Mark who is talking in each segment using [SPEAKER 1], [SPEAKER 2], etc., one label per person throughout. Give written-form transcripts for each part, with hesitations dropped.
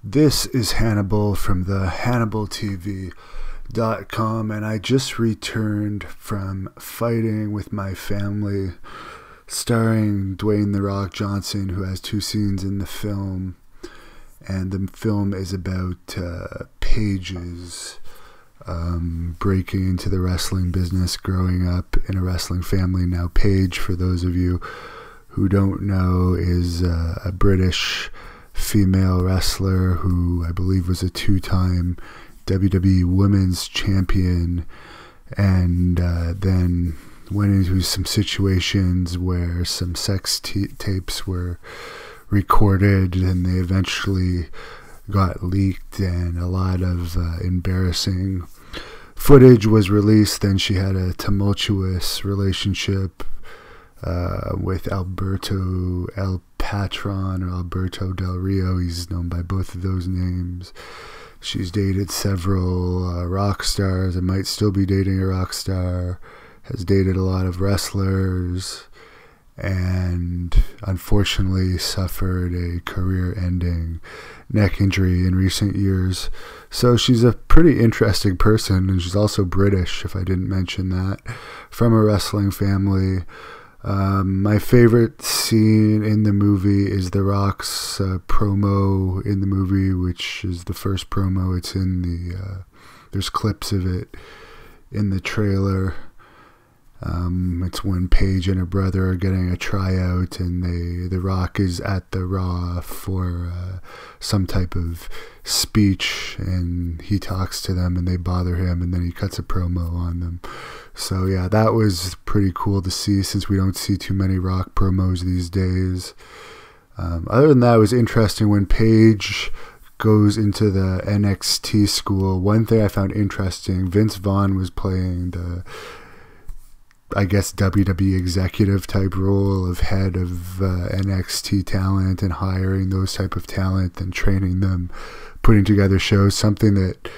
[SPEAKER 1] This is Hannibal from the Hannibal TV.com, and I just returned from fighting with my family, starring Dwayne "The Rock" Johnson, who has 2 scenes in the film. And the film is about Paige's breaking into the wrestling business, growing up in a wrestling family. Now, Paige, for those of you who don't know, is a British female wrestler who I believe was a 2-time WWE Women's Champion, and then went into some situations where some sex tapes were recorded, and they eventually got leaked, and a lot of embarrassing footage was released. Then she had a tumultuous relationship with Alberto El Patron, or Alberto Del Rio. He's known by both of those names. She's dated several rock stars and might still be dating a rock star, has dated a lot of wrestlers, and unfortunately suffered a career-ending neck injury in recent years. So she's a pretty interesting person, and she's also British, if I didn't mention that, from a wrestling family. My favorite scene in the movie is The Rock's promo in the movie, which is the first promo. It's in the there's clips of it in the trailer. It's when Paige and her brother are getting a tryout, and The Rock is at the Raw for some type of speech, and he talks to them and they bother him, and then he cuts a promo on them. So yeah, that was pretty cool to see, since we don't see too many Rock promos these days. Other than that, it was interesting when Paige goes into the NXT school. One thing I found interesting, Vince Vaughn was playing the, I guess, WWE executive type role of head of NXT talent, and hiring those type of talent and training them, putting together shows, something that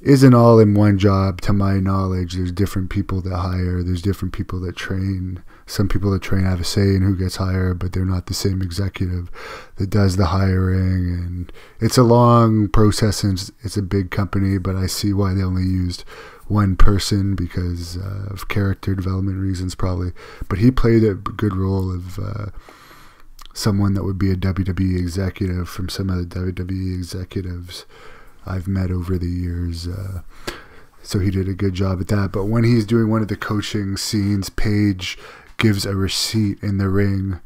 [SPEAKER 1] isn't all in one job to my knowledge. There's different people that hire, there's different people that train. Some people that train have a say in who gets hired, but they're not the same executive that does the hiring, and it's a long process, and it's a big company, but I see why they only used one person, because of character development reasons probably. But he played a good role of someone that would be a WWE executive from some of the WWE executives I've met over the years. So he did a good job at that. But when he's doing one of the coaching scenes, Paige gives a receipt in the ring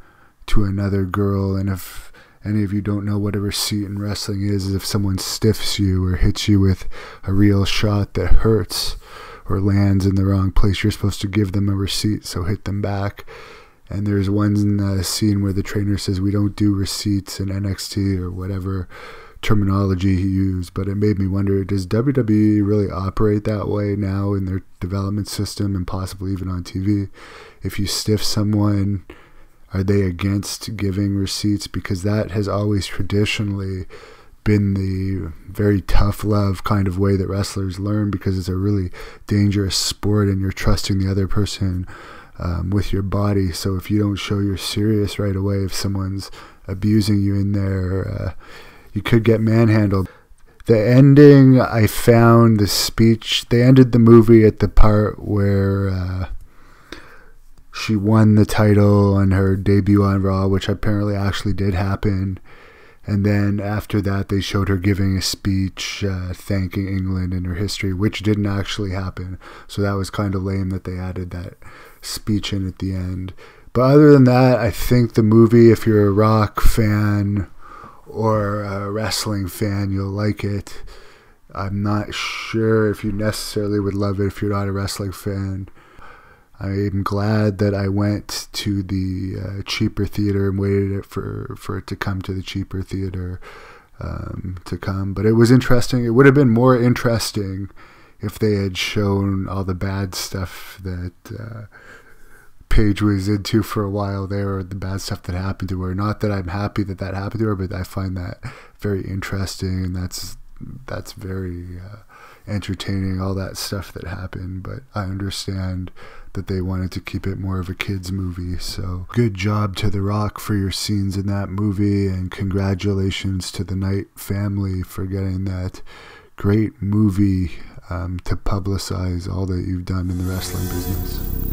[SPEAKER 1] to another girl, and if any of you don't know what a receipt in wrestling is if someone stiffs you or hits you with a real shot that hurts or lands in the wrong place, you're supposed to give them a receipt, so hit them back. And there's one scene where the trainer says, "We don't do receipts in NXT," or whatever terminology he used. But it made me wonder, does WWE really operate that way now in their development system, and possibly even on TV? If you stiff someone, are they against giving receipts? Because that has always traditionally been the very tough love kind of way that wrestlers learn, because it's a really dangerous sport and you're trusting the other person with your body. So if you don't show you're serious right away, if someone's abusing you in there, you could get manhandled. The ending, I found the speech, they ended the movie at the part where she won the title on her debut on Raw, which apparently actually did happen. And then after that, they showed her giving a speech thanking England and her history, which didn't actually happen. So that was kind of lame that they added that speech in at the end. But other than that, I think the movie, if you're a Rock fan or a wrestling fan, you'll like it. I'm not sure if you necessarily would love it if you're not a wrestling fan. I'm glad that I went to the cheaper theater and waited for it to come to the cheaper theater to come. But it was interesting. It would have been more interesting if they had shown all the bad stuff that Paige was into for a while there, or the bad stuff that happened to her. Not that I'm happy that that happened to her, but I find that very interesting, and that's that's very entertaining, all that stuff that happened, but I understand that they wanted to keep it more of a kids movie. So good job to The Rock for your scenes in that movie, and congratulations to the Knight family for getting that great movie to publicize all that you've done in the wrestling business.